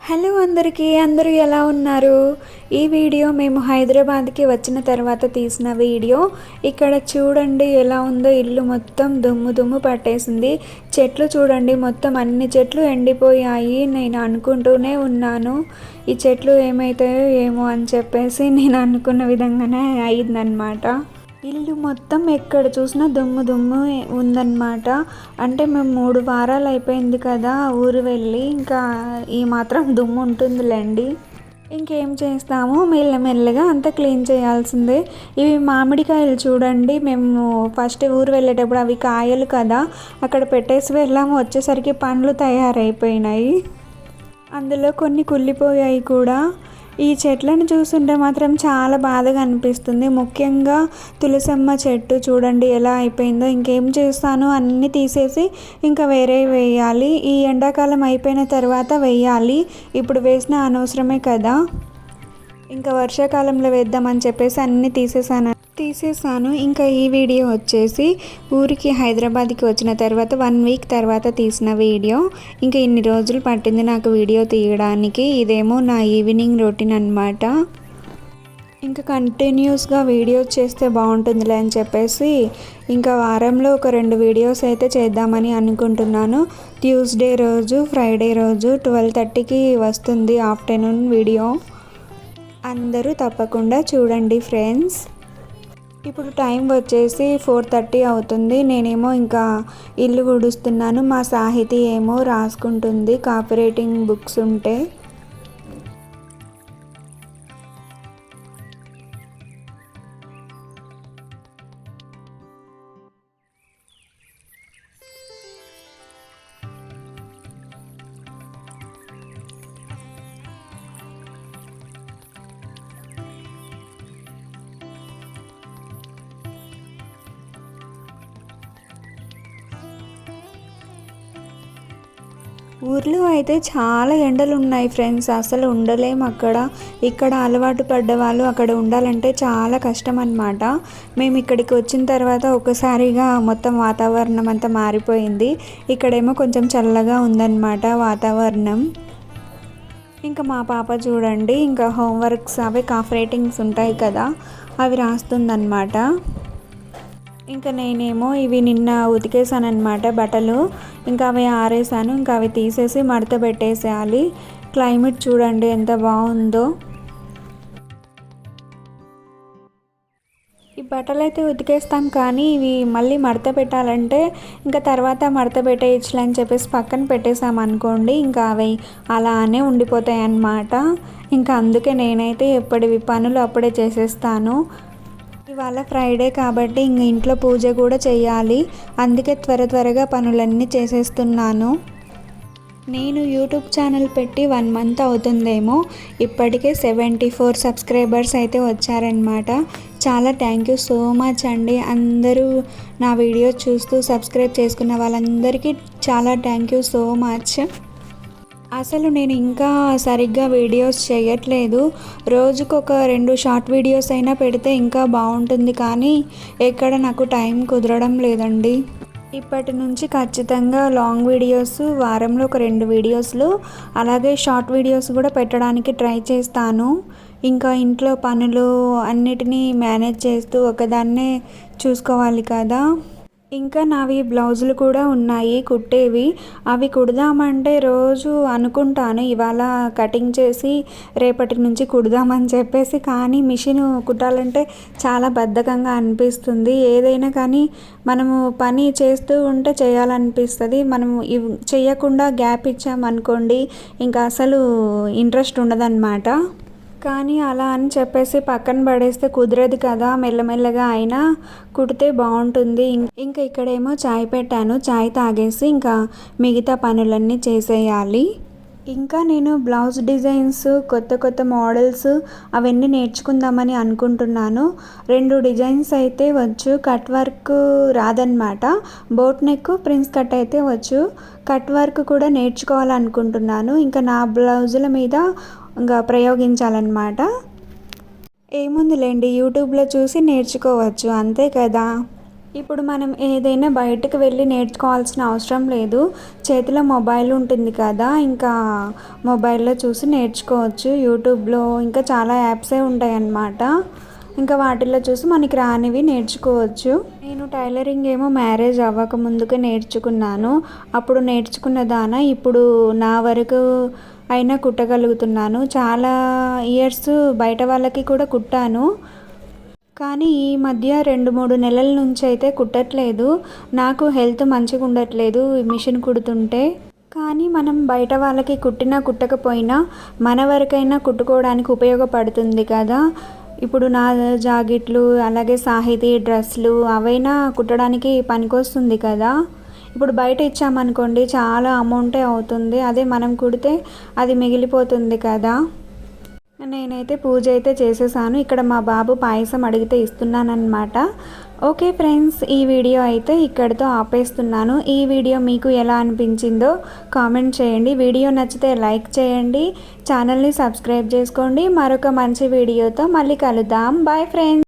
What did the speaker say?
Hello అందరికీ, అందరూ ఎలా ఉన్నారు? ఈ వీడియో మేము హైదరాబాద్కి వచ్చిన తర్వాత తీసిన వీడియో. ఇక్కడ చూడండి ఎలా ఉందో, ఇల్లు మొత్తం దుమ్ము దుమ్ము పట్టేసింది. చెట్లు చూడండి, మొత్తం అన్ని చెట్లు ఎండిపోయాయి. నేను అనుకుంటూనే ఉన్నాను ఈ చెట్లు ఏమవుతాయో ఏమో అని చెప్పేసి. నేను అనుకున్న విధంగానే అయిందనమాట. ఇల్లు మొత్తం ఎక్కడ చూసినా దుమ్ము దుమ్ము ఉందన్నమాట. అంటే మేము 3 వారాలు అయిపోయింది కదా ఊరు వెళ్ళి, ఇంకా ఈ మాత్రం దుమ్ము ఉంటుందిలేండి. ఇంకేం చేస్తాము, మెల్లమెల్లగా అంతా క్లీన్ చేయాల్సిందే. ఇవి మామిడికాయలు చూడండి, మేము ఫస్ట్ ఊరు వెళ్ళేటప్పుడు అవి కాయలు కదా అక్కడ పెట్టేసి వెళ్ళాము. వచ్చేసరికి పండ్లు తయారైపోయినాయి, అందులో కొన్ని కుళ్ళిపోయాయి కూడా. ఈ చెట్లను చూస్తుంటే మాత్రం చాలా బాధగా అనిపిస్తుంది. ముఖ్యంగా తులసమ్మ చెట్టు చూడండి ఎలా అయిపోయిందో. ఇంకేం చేస్తాను, అన్నీ తీసేసి ఇంకా వేరే వేయాలి. ఈ ఎండాకాలం అయిపోయిన తర్వాత వేయాలి, ఇప్పుడు వేసిన అనవసరమే కదా. ఇంకా వర్షాకాలంలో వేద్దామని చెప్పేసి అన్నీ తీసేసాను. ఇంకా ఈ వీడియో వచ్చేసి ఊరికి హైదరాబాద్కి వచ్చిన తర్వాత 1 వీక్ తర్వాత తీసిన వీడియో. ఇంకా ఇన్ని రోజులు పట్టింది నాకు వీడియో తీయడానికి. ఇదేమో నా ఈవినింగ్ రొటీన్ అన్నమాట. ఇంకా కంటిన్యూస్గా వీడియోస్ చేస్తే బాగుంటుందిలే అని చెప్పేసి ఇంకా వారంలో ఒక 2 వీడియోస్ అయితే చేద్దామని అనుకుంటున్నాను. ట్యూస్డే రోజు, ఫ్రైడే రోజు 12:30కి వస్తుంది ఆఫ్టర్నూన్ వీడియో. అందరూ తప్పకుండా చూడండి ఫ్రెండ్స్. ఇప్పుడు టైం వచ్చేసి 4:30 అవుతుంది. నేనేమో ఇంకా ఇల్లు ఊడుస్తున్నాను. మా సాహితి ఏమో రాసుకుంటుంది కాపీ రైటింగ్ బుక్స్ ఉంటే. ఊర్లో అయితే చాలా ఎండలు ఉన్నాయి ఫ్రెండ్స్, అసలు ఉండలేము అక్కడ. ఇక్కడ అలవాటు పడ్డ వాళ్ళు అక్కడ ఉండాలంటే చాలా కష్టం అన్నమాట. మేము ఇక్కడికి వచ్చిన తర్వాత ఒకసారిగా మొత్తం వాతావరణం అంతా మారిపోయింది. ఇక్కడేమో కొంచెం చల్లగా ఉందన్నమాట వాతావరణం. ఇంకా మా పాప చూడండి, ఇంకా హోంవర్క్స్ అవి కాఫీ రైటింగ్స్ ఉంటాయి కదా అవి రాస్తుందన్నమాట. ఇంకా నేనేమో ఇవి నిన్న ఉతికేసాను అనమాట బట్టలు. ఇంకా అవి ఆరేసాను, ఇంకా అవి తీసేసి మడత పెట్టేసేయాలి. క్లైమేట్ చూడండి ఎంత బాగుందో. ఈ బట్టలు అయితే ఉతికేస్తాం, కానీ ఇవి మళ్ళీ మడత పెట్టాలంటే ఇంకా తర్వాత మడత పెట్టేయచ్చులే అని చెప్పేసి పక్కన పెట్టేసాం అనుకోండి, ఇంకా అవి అలానే ఉండిపోతాయి అన్నమాట. ఇంకా అందుకే నేనైతే ఎప్పటివి పనులు అప్పుడే చేసేస్తాను. ఇవాళ ఫ్రైడే కాబట్టి ఇంక ఇంట్లో పూజ కూడా చేయాలి, అందుకే త్వరగా పనులన్నీ చేసేస్తున్నాను. నేను యూట్యూబ్ ఛానల్ పెట్టి 1 మంత్ అవుతుందేమో. ఇప్పటికే 74 సబ్స్క్రైబర్స్ అయితే వచ్చారనమాట. చాలా థ్యాంక్ యూ సో మచ్ అండి. అందరూ నా వీడియో చూస్తూ సబ్స్క్రైబ్ చేసుకున్న వాళ్ళందరికీ చాలా థ్యాంక్ యూ సో మచ్. అసలు నేను ఇంకా సరిగ్గా వీడియోస్ చేయట్లేదు. రోజుకొక 2 షార్ట్ వీడియోస్ అయినా పెడితే ఇంకా బాగుంటుంది, కానీ ఎక్కడ నాకు టైం కుదరడం లేదండి. ఇప్పటి నుంచి ఖచ్చితంగా లాంగ్ వీడియోస్, వారంలో ఒక 2 వీడియోస్లు, అలాగే షార్ట్ వీడియోస్ కూడా పెట్టడానికి ట్రై చేస్తాను. ఇంకా ఇంట్లో పనులు అన్నిటినీ మేనేజ్ చేస్తూ ఒకదాన్నే చూసుకోవాలి కదా. ఇంకా నావి బ్లౌజులు కూడా ఉన్నాయి కుట్టేవి. అవి కుడదామంటే రోజు అనుకుంటాను ఇవాళ కటింగ్ చేసి రేపటి నుంచి కుడదామని చెప్పేసి, కానీ మిషన్ కుట్టాలంటే చాలా బద్ధకంగా అనిపిస్తుంది. ఏదైనా కానీ మనము పని చేస్తూ ఉంటే చేయాలనిపిస్తుంది. మనము చేయకుండా గ్యాప్ ఇచ్చామనుకోండి ఇంకా అసలు ఇంట్రెస్ట్ ఉండదన్నమాట. కానీ అలా అని చెప్పేసి పక్కన పడేస్తే కుదరదు కదా, మెల్లమెల్లగా అయినా కుడితే బాగుంటుంది. ఇంకా ఇక్కడేమో చాయ్ పెట్టాను, చాయ్ తాగేసి ఇంకా మిగతా పనులన్నీ చేసేయాలి. ఇంకా నేను బ్లౌజ్ డిజైన్స్, కొత్త మోడల్స్ అవన్నీ నేర్చుకుందామని అనుకుంటున్నాను. 2 డిజైన్స్ అయితే వచ్చు. కట్ వర్క్ రాదన్నమాట, బోట్ నెక్, ప్రిన్స్ కట్ అయితే వచ్చు. కట్ వర్క్ కూడా నేర్చుకోవాలనుకుంటున్నాను. ఇంకా నా బ్లౌజుల మీద ఇంకా ప్రయోగించాలన్నమాట. ఏముందిలేండి, యూట్యూబ్లో చూసి నేర్చుకోవచ్చు అంతే కదా. ఇప్పుడు మనం ఏదైనా బయటకు వెళ్ళి నేర్చుకోవాల్సిన అవసరం లేదు. చేతిలో మొబైల్ ఉంటుంది కదా, ఇంకా మొబైల్లో చూసి నేర్చుకోవచ్చు. యూట్యూబ్లో ఇంకా చాలా యాప్సే ఉంటాయన్నమాట. ఇంకా వాటిల్లో చూసి మనకి రానివి నేర్చుకోవచ్చు. నేను టైలరింగ్ ఏమో మ్యారేజ్ అవ్వక ముందుకే నేర్చుకున్నాను. అప్పుడు నేర్చుకున్న దాన ఇప్పుడు నా వరకు అయినా కుట్టగలుగుతున్నాను. చాలా ఇయర్స్ బయట వాళ్ళకి కూడా కుట్టాను. కానీ ఈ మధ్య 2-3 నెలల నుంచి అయితే కుట్టట్లేదు. నాకు హెల్త్ మంచిగా ఉండట్లేదు మిషన్ కుడుతుంటే. కానీ మనం బయట వాళ్ళకి కుట్టినా కుట్టకపోయినా మన వరకైనా కుట్టుకోవడానికి ఉపయోగపడుతుంది కదా. ఇప్పుడు నా జాకెట్లు అలాగే సాహితీ డ్రెస్సులు అవైనా కుట్టడానికి పనికొస్తుంది కదా. ఇప్పుడు బయట ఇచ్చామనుకోండి చాలా అమౌంటే అవుతుంది. అదే మనం కుడితే అది మిగిలిపోతుంది కదా. నేనైతే పూజ అయితే చేసేసాను. ఇక్కడ మా బాబు పాయసం అడిగితే ఇస్తున్నానన్నమాట. ఓకే ఫ్రెండ్స్, ఈ వీడియో అయితే ఇక్కడితో ఆపేస్తున్నాను. ఈ వీడియో మీకు ఎలా అనిపించిందో కామెంట్ చేయండి. వీడియో నచ్చితే లైక్ చేయండి, ఛానల్ని సబ్స్క్రైబ్ చేసుకోండి. మరొక మంచి వీడియోతో మళ్ళీ కలుద్దాం. Bye friends.